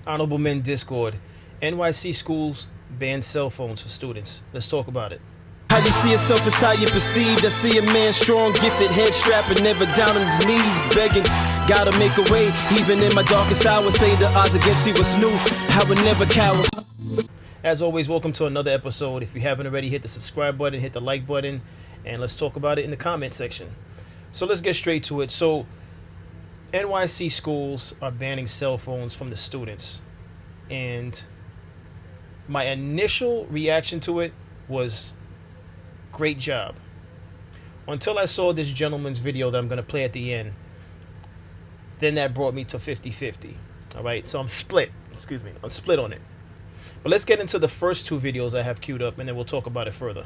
Honorable Men Discord. NYC Schools ban cell phones for students. Let's talk about it. How you see yourself is how you perceived. I see a man strong, gifted, head strapping, never down on his knees, begging. Gotta make a way, even in my darkest hour. Say the odds against me was new. I would never cower. As always, welcome to another episode. If you haven't already, hit the subscribe button, hit the like button, and let's talk about it in the comment section. So let's get straight to it. So NYC schools are banning cell phones from the students. And my initial reaction to it was, great job. Until I saw this gentleman's video that I'm going to play at the end. Then that brought me to 50-50. All right, so I'm split. I'm split on it. But let's get into the first two videos I have queued up, and then we'll talk about it further.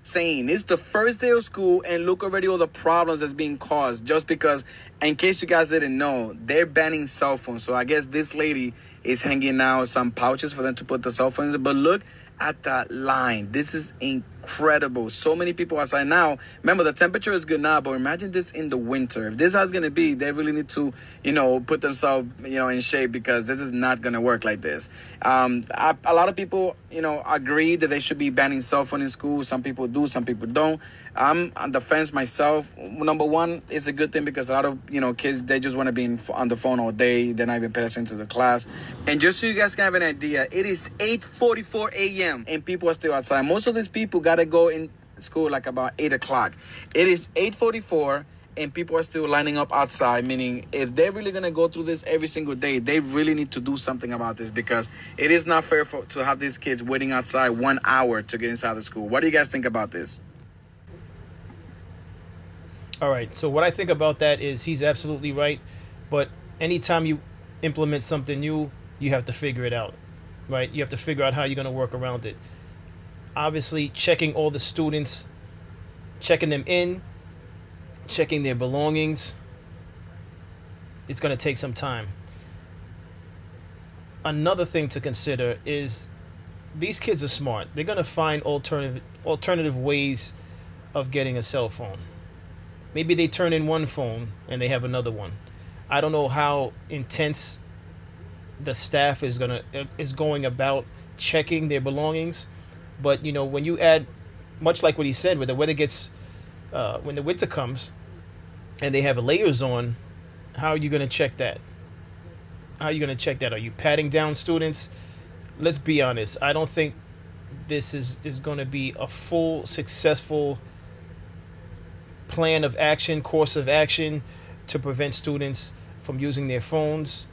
Saying it's the first day of school, and look already all the problems that's being caused just because, in case you guys didn't know, they're banning cell phones. So I guess this lady is hanging out some pouches for them to put the cell phones in. But look at that line. This is incredible. So many people outside now. Remember, the temperature is good now, but imagine this in the winter. If this is how it's going to be, they really need to, put themselves, in shape, because this is not going to work like this. A lot of people, agree that they should be banning cell phone in school. Some people do, some people don't. I'm on the fence myself. Number one, it's a good thing because a lot of, kids, they just want to be on the phone all day. They're not even paying attention to the class. And just so you guys can have an idea, it is 8:44 a.m. and people are still outside. Most of these people got to go in school like about 8 o'clock. It is 8:44 and people are still lining up outside, meaning if they're really going to go through this every single day, they really need to do something about this, because it is not fair to have these kids waiting outside 1 hour to get inside the school. What do you guys think about this? All right, so what I think about that is he's absolutely right, but anytime you implement something new, you have to figure it out, right? You have to figure out how you're going to work around it. Obviously, checking all the students, checking them in, checking their belongings, it's going to take some time. Another thing to consider is these kids are smart. They're going to find alternative ways of getting a cell phone. Maybe they turn in one phone and they have another one. I don't know how intense the staff is going about checking their belongings, but when you add, much like what he said, when the weather gets, when the winter comes, and they have layers on, how are you going to check that? How are you going to check that? Are you patting down students? Let's be honest. I don't think this is going to be a full successful plan of action, course of action to prevent students from using their phones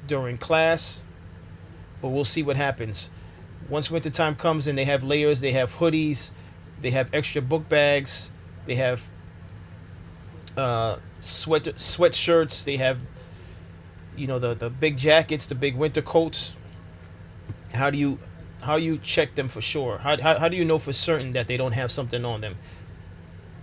during class. But we'll see what happens. Once wintertime comes and they have layers, they have hoodies, they have extra book bags, they have sweatshirts, they have the big jackets, the big winter coats. How do you check them for sure? How do you know for certain that they don't have something on them?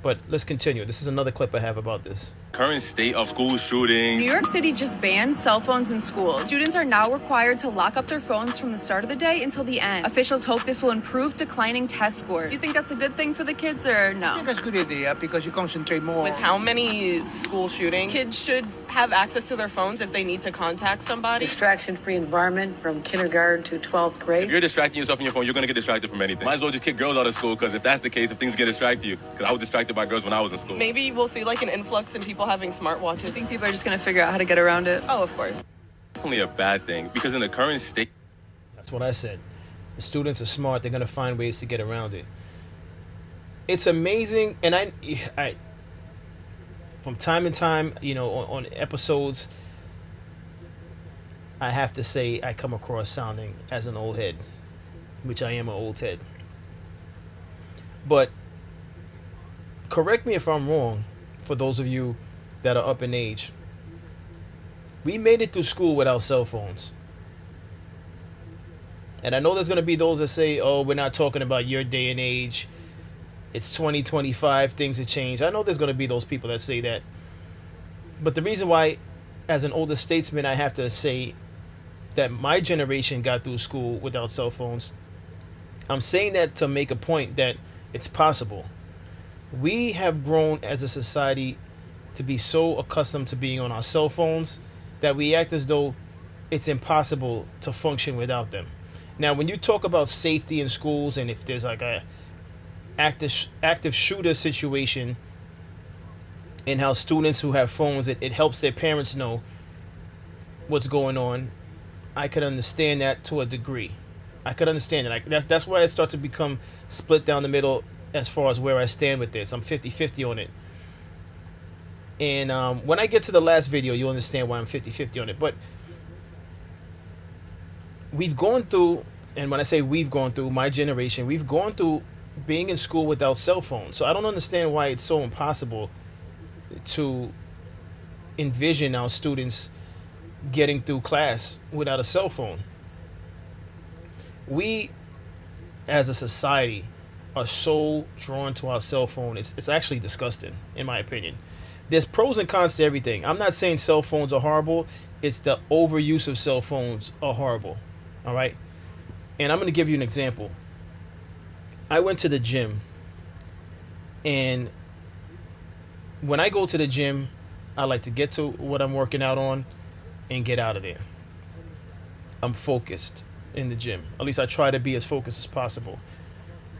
But let's continue. This is another clip I have about this. Current state of school shootings. New York City just banned cell phones in schools. Students are now required to lock up their phones from the start of the day until the end. Officials hope this will improve declining test scores. Do you think that's a good thing for the kids, or no? I think that's a good idea because you concentrate more. With how many school shootings, kids should have access to their phones if they need to contact somebody. Distraction-free environment from kindergarten to 12th grade. If you're distracting yourself on your phone, you're going to get distracted from anything. Might as well just kick girls out of school, because if that's the case, if things get distracted you, because I was distracted by girls when I was in school. Maybe we'll see like an influx in people having smartwatches. I think people are just going to figure out how to get around it. Oh, of course. Definitely a bad thing, because in the current state. That's what I said. The students are smart. They're going to find ways to get around it. It's amazing. And I from time to time, on episodes, I have to say I come across sounding as an old head, which I am an old head. But correct me if I'm wrong, for those of you that are up in age. We made it through school without cell phones. And I know there's going to be those that say, oh, we're not talking about your day and age. It's 2025, things have changed. I know there's going to be those people that say that. But the reason why, as an older statesman, I have to say that my generation got through school without cell phones, I'm saying that to make a point that it's possible. We have grown as a society to be so accustomed to being on our cell phones that we act as though it's impossible to function without them. Now, when you talk about safety in schools, and if there's like a active shooter situation, and how students who have phones, it helps their parents know what's going on, I could understand that to a degree. I could understand it. That's why I start to become split down the middle as far as where I stand with this. I'm 50-50 on it. And when I get to the last video, you'll understand why I'm 50-50 on it. But we've gone through, and when I say we've gone through, my generation, we've gone through being in school without cell phones. So I don't understand why it's so impossible to envision our students getting through class without a cell phone. We, as a society, are so drawn to our cell phone. It's actually disgusting, in my opinion. There's pros and cons to everything. I'm not saying cell phones are horrible. It's the overuse of cell phones are horrible. All right? And I'm going to give you an example. I went to the gym, and when I go to the gym, I like to get to what I'm working out on and get out of there. I'm focused in the gym. At least I try to be as focused as possible.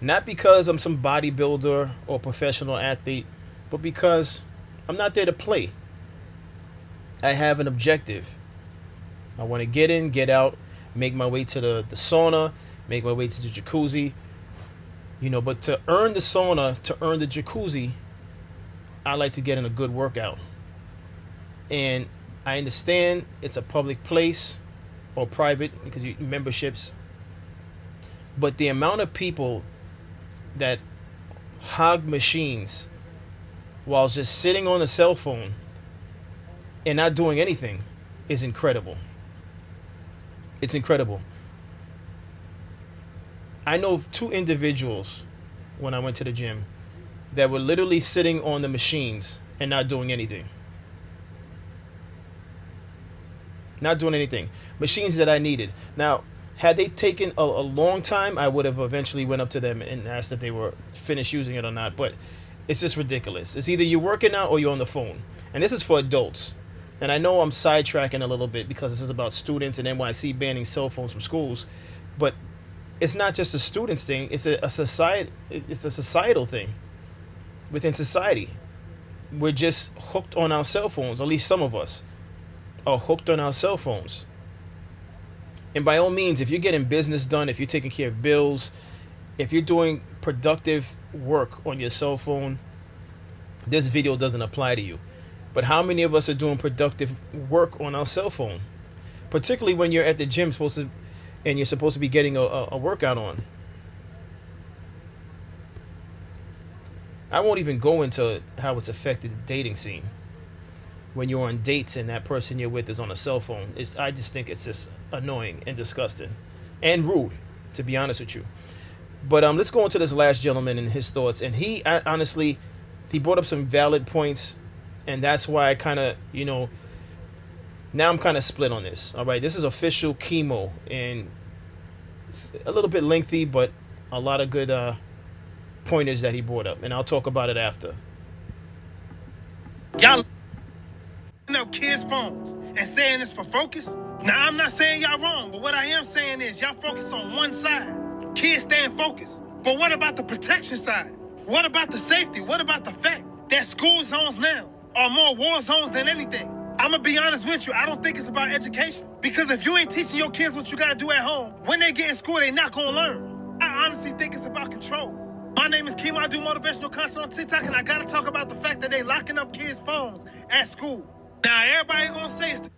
Not because I'm some bodybuilder or professional athlete, but because I'm not there to play. I have an objective. I want to get in, get out, make my way to the sauna, make my way to the jacuzzi. But to earn the sauna, to earn the jacuzzi, I like to get in a good workout. And I understand it's a public place or private because you memberships. But the amount of people that hog machines while just sitting on a cell phone and not doing anything is incredible. It's incredible. I know of 2 individuals when I went to the gym that were literally sitting on the machines and not doing anything. Not doing anything. Machines that I needed. Now, had they taken a long time, I would have eventually went up to them and asked if they were finished using it or not. But it's just ridiculous. It's either you're working out or you're on the phone. And this is for adults. And I know I'm sidetracking a little bit because this is about students and NYC banning cell phones from schools. But it's not just a students thing. It's a society. It's a societal thing. Within society, we're just hooked on our cell phones. At least some of us are hooked on our cell phones. And by all means, if you're getting business done, if you're taking care of bills, if you're doing productive work on your cell phone, this video doesn't apply to you. But how many of us are doing productive work on our cell phone? Particularly when you're at the gym and you're supposed to be getting a workout on. I won't even go into how it's affected the dating scene. When you're on dates and that person you're with is on a cell phone, I just think it's just annoying and disgusting and rude, to be honest with you. But let's go into this last gentleman and his thoughts. And he honestly brought up some valid points, and that's why I kind of, now I'm kind of split on this. All right, this is official chemo, and it's a little bit lengthy, but a lot of good pointers that he brought up, and I'll talk about it after. Y'all up kids' phones and saying it's for focus? Now, I'm not saying y'all wrong, but what I am saying is y'all focus on one side. Kids staying focused. But what about the protection side? What about the safety? What about the fact that school zones now are more war zones than anything? I'm going to be honest with you. I don't think it's about education. Because if you ain't teaching your kids what you got to do at home, when they get in school, they not going to learn. I honestly think it's about control. My name is Kim. I do motivational content on TikTok, and I got to talk about the fact that they locking up kids' phones at school. Now, everybody going to say it's...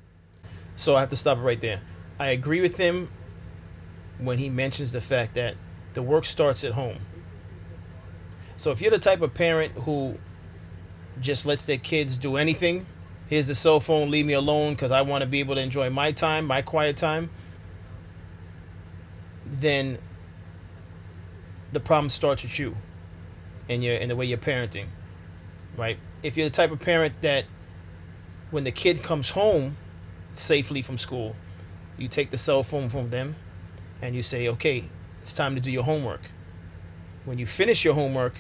So I have to stop it right there. I agree with him when he mentions the fact that the work starts at home. So if you're the type of parent who just lets their kids do anything, here's the cell phone, leave me alone because I want to be able to enjoy my time, my quiet time, then the problem starts with you and the way you're parenting, right? If you're the type of parent that when the kid comes home safely from school, you take the cell phone from them and you say, okay, it's time to do your homework. When you finish your homework,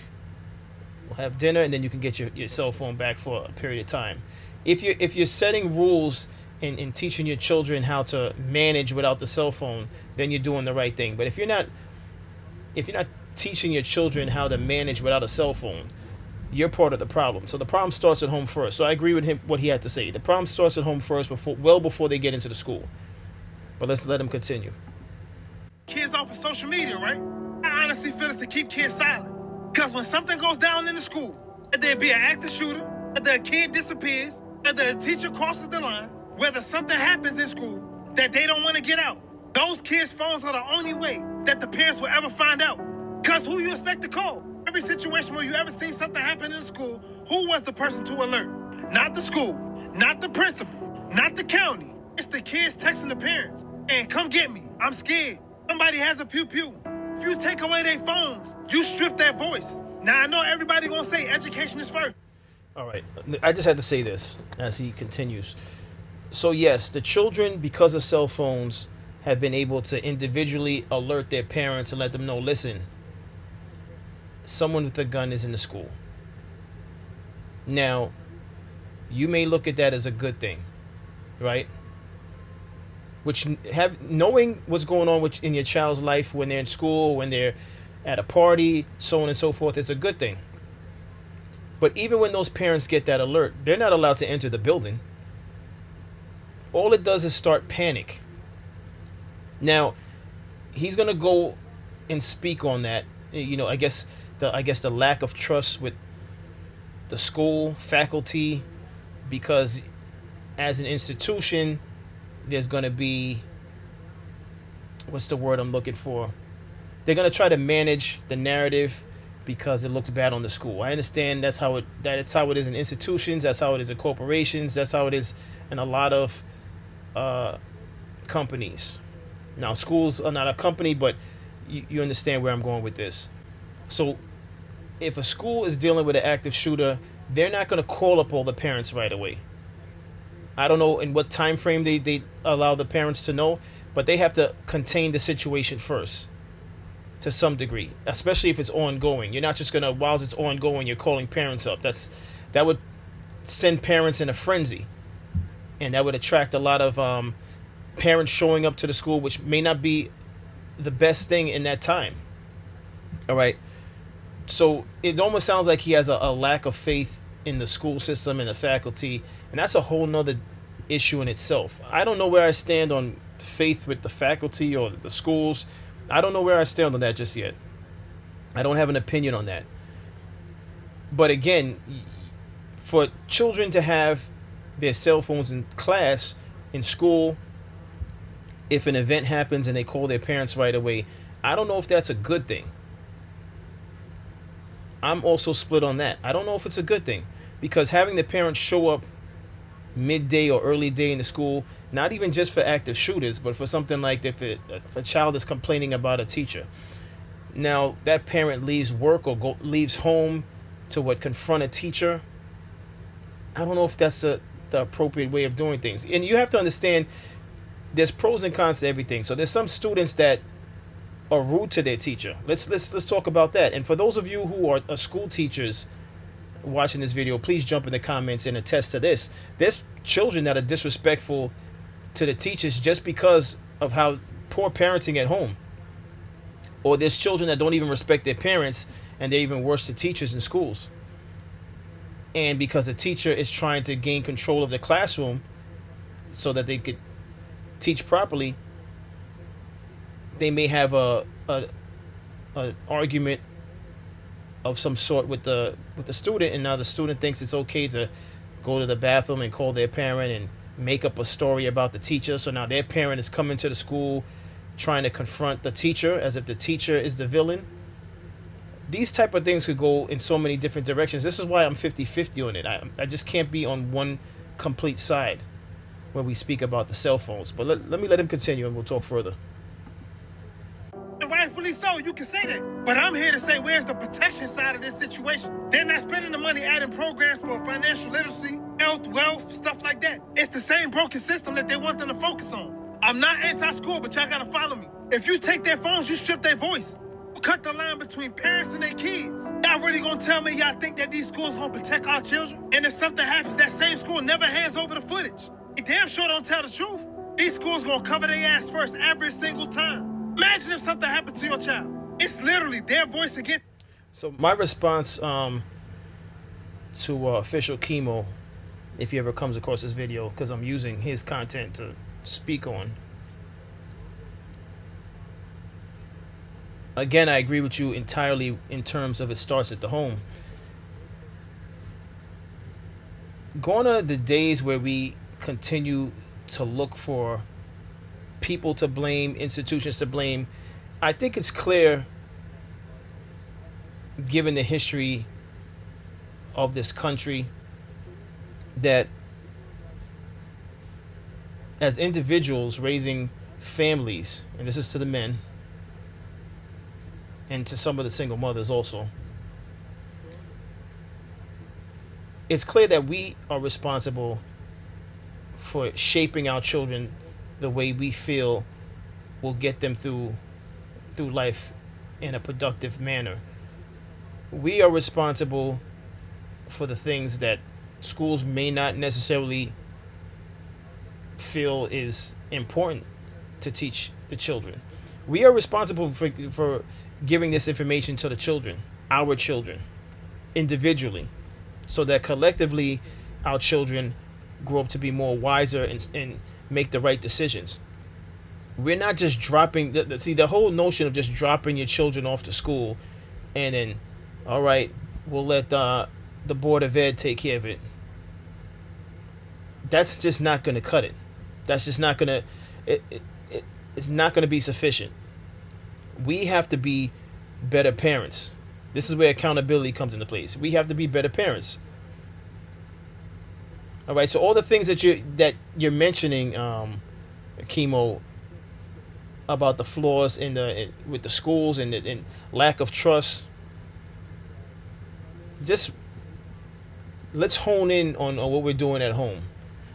we'll have dinner and then you can get your cell phone back for a period of time. If you're setting rules in teaching your children how to manage without the cell phone, then you're doing the right thing. But if you're not teaching your children how to manage without a cell phone, you're part of the problem. So the problem starts at home first. So I agree with him what he had to say. The problem starts at home first, before they get into the school. But let's let him continue. Kids off of social media, right? I honestly feel it's to keep kids silent. Because when something goes down in the school, whether it be an active shooter, whether a kid disappears, whether a teacher crosses the line, whether something happens in school that they don't want to get out, those kids' phones are the only way that the parents will ever find out. Because who you expect to call? Every situation where you ever seen something happen in the school, who was the person to alert? Not the school, not the principal, not the county. It's the kids texting the parents. And come get me, I'm scared. Somebody has a pew-pew. If you take away their phones, you strip their voice. Now, I know everybody gonna say education is first. All right, I just had to say this as he continues. So yes, the children, because of cell phones, have been able to individually alert their parents and let them know, listen, someone with a gun is in the school. Now, you may look at that as a good thing, right? Knowing what's going on in your child's life when they're in school, when they're at a party, so on and so forth, is a good thing. But even when those parents get that alert, they're not allowed to enter the building. All it does is start panic. Now, he's gonna go and speak on that. I guess the lack of trust with the school faculty, because as an institution, there's going to be, what's the word I'm looking for? They're going to try to manage the narrative because it looks bad on the school. I understand that's how it is in institutions, that's how it is in corporations, that's how it is in a lot of companies. Now, schools are not a company, but you understand where I'm going with this. So if a school is dealing with an active shooter, they're not going to call up all the parents right away. I don't know in what time frame they allow the parents to know, but they have to contain the situation first to some degree, especially if it's ongoing. You're not just going to, while it's ongoing, you're calling parents up. That would send parents in a frenzy, and that would attract a lot of parents showing up to the school, which may not be the best thing in that time. All right. So it almost sounds like he has a lack of faith in the school system and the faculty, and that's a whole nother issue in itself. I don't know where I stand on faith with the faculty or the schools. I don't know where I stand on that just yet. I don't have an opinion on that. But again, for children to have their cell phones in class, in school, if an event happens and they call their parents right away, I don't know if that's a good thing. I'm also split on that. I don't know if it's a good thing, because having the parents show up midday or early day in the school, not even just for active shooters, but for something like if a child is complaining about a teacher. Now, that parent leaves work or leaves home to confront a teacher. I don't know if that's the appropriate way of doing things. And you have to understand, there's pros and cons to everything. So there's some students that are rude to their teacher. Let's talk about that. And for those of you who are school teachers watching this video, please jump in the comments and attest to this. There's children that are disrespectful to the teachers just because of how poor parenting at home. Or there's children that don't even respect their parents, and they're even worse to teachers in schools. And because the teacher is trying to gain control of the classroom so that they could teach properly, they may have a argument of some sort with the student, and now the student thinks it's okay to go to the bathroom and call their parent and make up a story about the teacher. So now their parent is coming to the school trying to confront the teacher as if the teacher is the villain. These type of things could go in so many different directions. This is why I'm 50-50 on it. I just can't be on one complete side when we speak about the cell phones. But let me let him continue and we'll talk further. Rightfully so, you can say that. But I'm here to say, where's the protection side of this situation? They're not spending the money adding programs for financial literacy, health, wealth, stuff like that. It's the same broken system that they want them to focus on. I'm not anti-school, but y'all gotta follow me. If you take their phones, you strip their voice. You cut the line between parents and their kids. Y'all really gonna tell me y'all think that these schools gonna protect our children? And if something happens, that same school never hands over the footage. They damn sure don't tell the truth. These schools gonna cover their ass first every single time. Imagine if something happened to your child. It's literally their voice against. So my response to official Chemo, if he ever comes across this video, because I'm using his content to speak on. Again, I agree with you entirely in terms of it starts at the home. Gone are the days where we continue to look for people to blame, institutions to blame. I think it's clear, given the history of this country, that as individuals raising families, and this is to the men and to some of the single mothers also, it's clear that we are responsible for shaping our children the way we feel will get them through life in a productive manner. We are responsible for the things that schools may not necessarily feel is important to teach the children. We are responsible for giving this information to the children, our children, individually, so that collectively our children grow up to be more wiser and make the right decisions. We're not just dropping the whole notion of just dropping your children off to school and then, all right, we'll let the Board of Ed take care of it. That's just not going to cut it. That's just not going to, it's not going to be sufficient. We have to be better parents. This is where accountability comes into place. We have to be better parents. All right, so all the things that you're mentioning, Chemo, about the flaws with the schools and lack of trust, just let's hone in on what we're doing at home.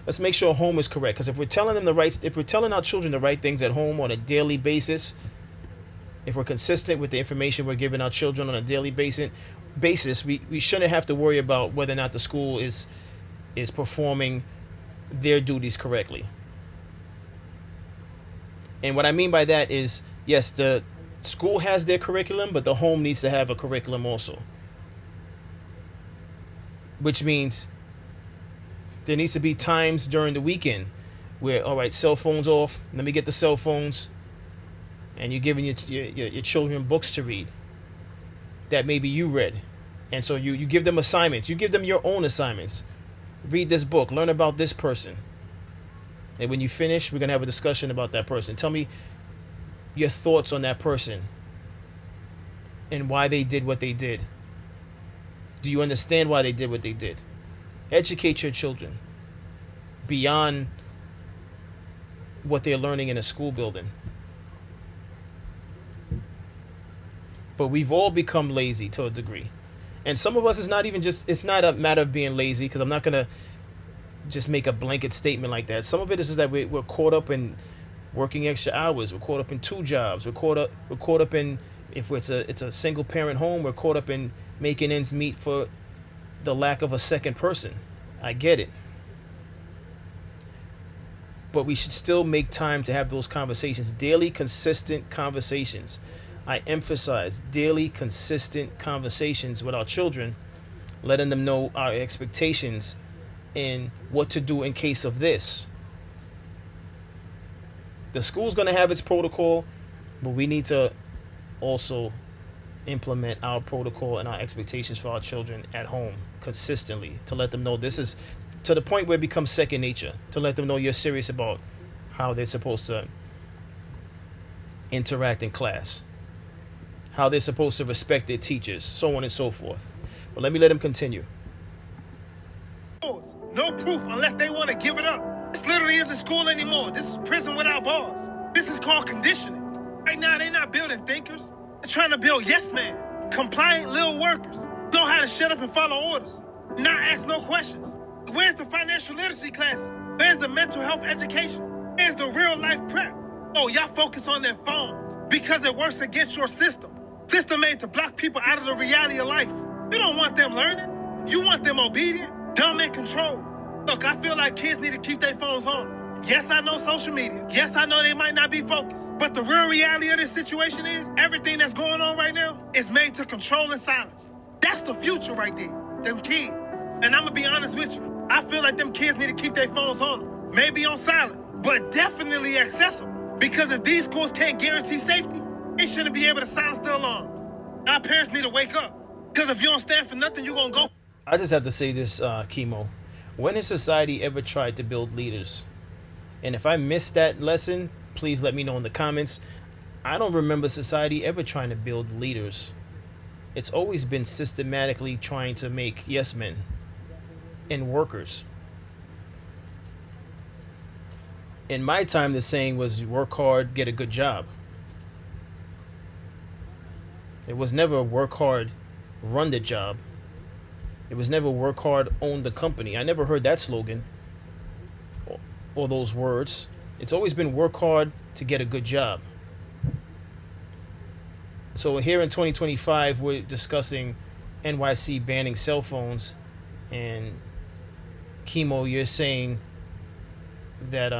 Let's make sure home is correct. Because if we're telling our children the right things at home on a daily basis, if we're consistent with the information we're giving our children on a daily basis, we shouldn't have to worry about whether or not the school is performing their duties correctly. And what I mean by that is, yes, the school has their curriculum, but the home needs to have a curriculum also. Which means there needs to be times during the weekend where, all right, cell phones off, let me get the cell phones, and you're giving your children books to read that maybe you read. And so you give them assignments. You give them your own assignments. Read this book. Learn about this person. And when you finish, we're going to have a discussion about that person. Tell me your thoughts on that person and why they did what they did. Do you understand why they did what they did? Educate your children beyond what they're learning in a school building. But we've all become lazy to a degree. And some of us, it's not a matter of being lazy, because I'm not going to just make a blanket statement like that. Some of it is that we're caught up in working extra hours. We're caught up in 2 jobs. We're caught up in, if it's a single parent home, we're caught up in making ends meet for the lack of a second person. I get it. But we should still make time to have those conversations, daily, consistent conversations. I emphasize daily, consistent conversations with our children, letting them know our expectations and what to do in case of this. The school's going to have its protocol, but we need to also implement our protocol and our expectations for our children at home consistently, to let them know this is to the point where it becomes second nature, to let them know you're serious about how they're supposed to interact in class, how they're supposed to respect their teachers, so on and so forth. But let me let him continue. No proof unless they want to give it up. This literally isn't school anymore. This is prison without bars. This is called conditioning. Right now, they're not building thinkers. They're trying to build yes men, compliant little workers, know how to shut up and follow orders, not ask no questions. Where's the financial literacy classes? Where's the mental health education? Where's the real life prep? Oh, y'all focus on their phones because it works against your system. System made to block people out of the reality of life. You don't want them learning. You want them obedient, dumb, and controlled. Look, I feel like kids need to keep their phones on. Yes, I know social media. Yes, I know they might not be focused. But the real reality of this situation is everything that's going on right now is made to control and silence. That's the future right there. Them kids. And I'm going to be honest with you. I feel like them kids need to keep their phones on them. Maybe on silent, but definitely accessible. Because if these schools can't guarantee safety, they shouldn't be able to silence the alarms. Our parents need to wake up. Because if you don't stand for nothing, you're going to go. I just have to say this, Chemo. When has society ever tried to build leaders? And if I missed that lesson, please let me know in the comments. I don't remember society ever trying to build leaders. It's always been systematically trying to make yes men and workers. In my time, the saying was work hard, get a good job. It was never work hard, run the job. It was never work hard, own the company. I never heard that slogan or those words. It's always been work hard to get a good job. So here in 2025, we're discussing NYC banning cell phones, and Chemo, you're saying that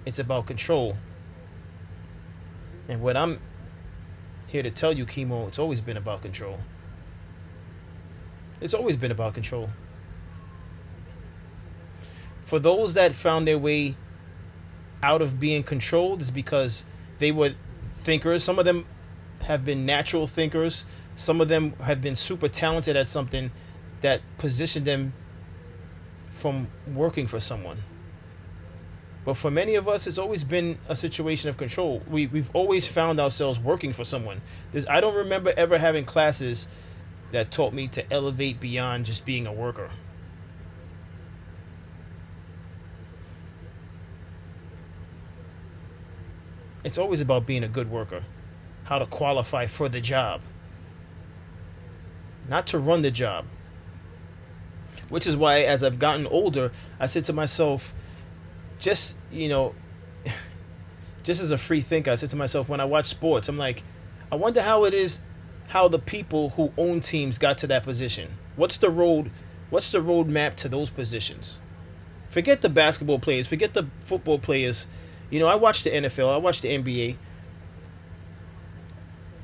it's about control. And what I'm here to tell you, Chemo, it's always been about control. It's always been about control. For those that found their way out of being controlled, is because they were thinkers. Some of them have been natural thinkers. Some of them have been super talented at something that positioned them from working for someone. But for many of us, it's always been a situation of control. We've always found ourselves working for someone. I don't remember ever having classes that taught me to elevate beyond just being a worker. It's always about being a good worker, how to qualify for the job, not to run the job. Which is why, as I've gotten older, I said to myself, just as a free thinker, I said to myself, when I watch sports, I'm like, I wonder how the people who own teams got to that position. What's the roadmap to those positions? Forget the basketball players, forget the football players. I watch the NFL, I watch the NBA,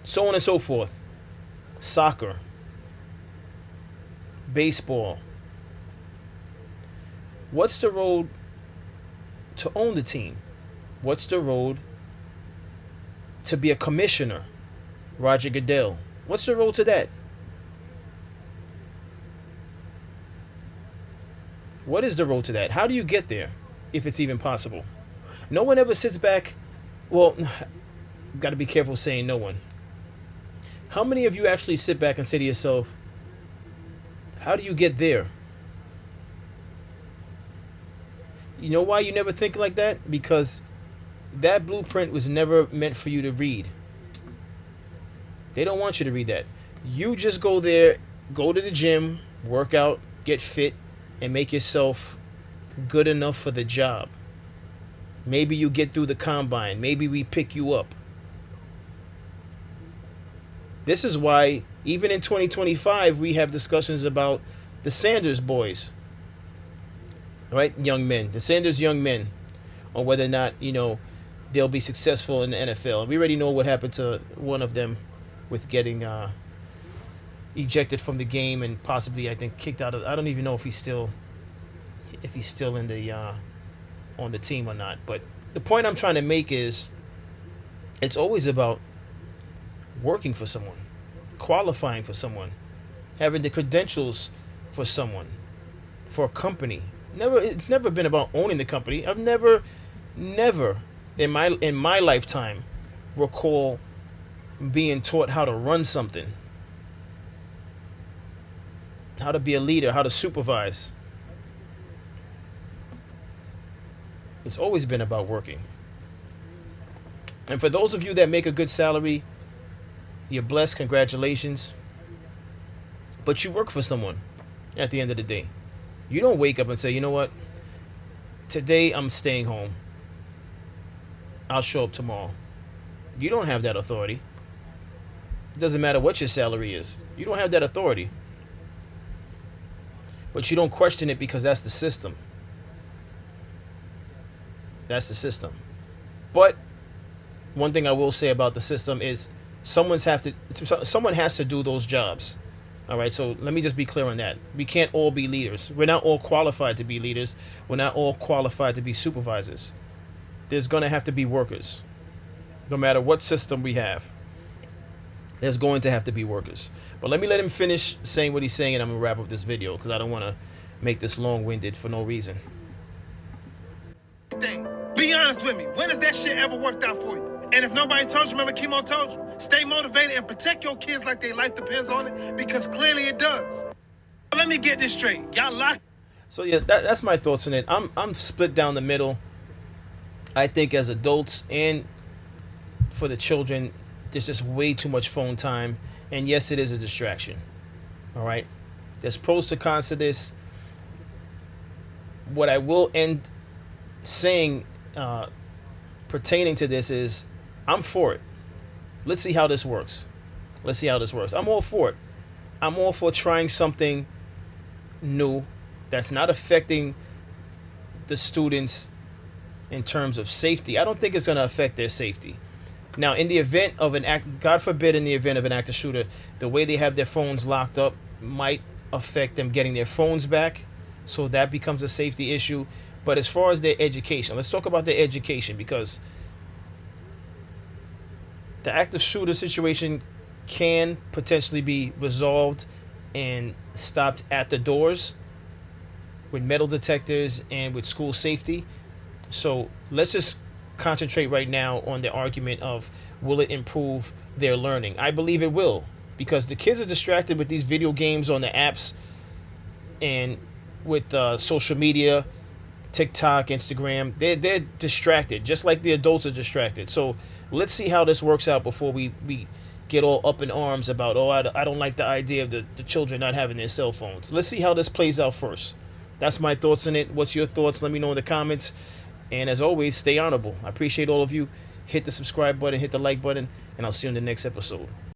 so on and so forth. Soccer, baseball. What's the road to own the team? What's the road to be a commissioner? Roger Goodell. What's the road to that? What is the road to that? How do you get there, if it's even possible? No one ever sits back. Well, got to be careful saying no one. How many of you actually sit back and say to yourself, how do you get there? You know why you never think like that? Because that blueprint was never meant for you to read. They don't want you to read that. You just go there, go to the gym, work out, get fit, and make yourself good enough for the job. Maybe you get through the combine. Maybe we pick you up. This is why, even in 2025, we have discussions about the Sanders boys. Right? Young men. The Sanders young men. On whether or not, they'll be successful in the NFL. We already know what happened to one of them with getting ejected from the game and possibly, I think, kicked out of. I don't even know if he's still in the on the team or not. But the point I'm trying to make is, it's always about working for someone, qualifying for someone, having the credentials for someone, for a company. It's never been about owning the company. I've never in my lifetime recall being taught how to run something, how to be a leader, how to supervise. It's always been about working. And for those of you that make a good salary, you're blessed, congratulations. But you work for someone at the end of the day. You don't wake up and say, you know what? Today I'm staying home. I'll show up tomorrow. You don't have that authority. It doesn't matter what your salary is. You don't have that authority. But you don't question it because that's the system. That's the system. But one thing I will say about the system is someone has to do those jobs. All right, so let me just be clear on that. We can't all be leaders. We're not all qualified to be leaders. We're not all qualified to be supervisors. There's going to have to be workers. No matter what system we have, there's going to have to be workers. But let me let him finish saying what he's saying, and I'm going to wrap up this video because I don't want to make this long-winded for no reason. Be honest with me. When has that shit ever worked out for you? And if nobody told you, remember Chemo told you, stay motivated and protect your kids like their life depends on it, because clearly it does. Let me get this straight. Y'all lock. So yeah, that's my thoughts on it. I'm split down the middle. I think as adults and for the children, there's just way too much phone time. And yes, it is a distraction. All right. There's pros to cons to this. What I will end saying pertaining to this is I'm for it. Let's see how this works. I'm all for it. I'm all for trying something new that's not affecting the students in terms of safety. I don't think it's going to affect their safety. Now, in the event of God forbid, in the event of an active shooter, the way they have their phones locked up might affect them getting their phones back. So that becomes a safety issue. But as far as their education, let's talk about their education, because the active shooter situation can potentially be resolved and stopped at the doors with metal detectors and with school safety. So let's just concentrate right now on the argument of, will it improve their learning? I believe it will, because the kids are distracted with these video games on the apps and with social media, TikTok, Instagram. They're distracted, just like the adults are distracted. So let's see how this works out before we get all up in arms about, I don't like the idea of the children not having their cell phones. Let's see how this plays out first. That's my thoughts on it. What's your thoughts? Let me know in the comments. And as always, stay honorable. I appreciate all of you. Hit the subscribe button, hit the like button, and I'll see you in the next episode.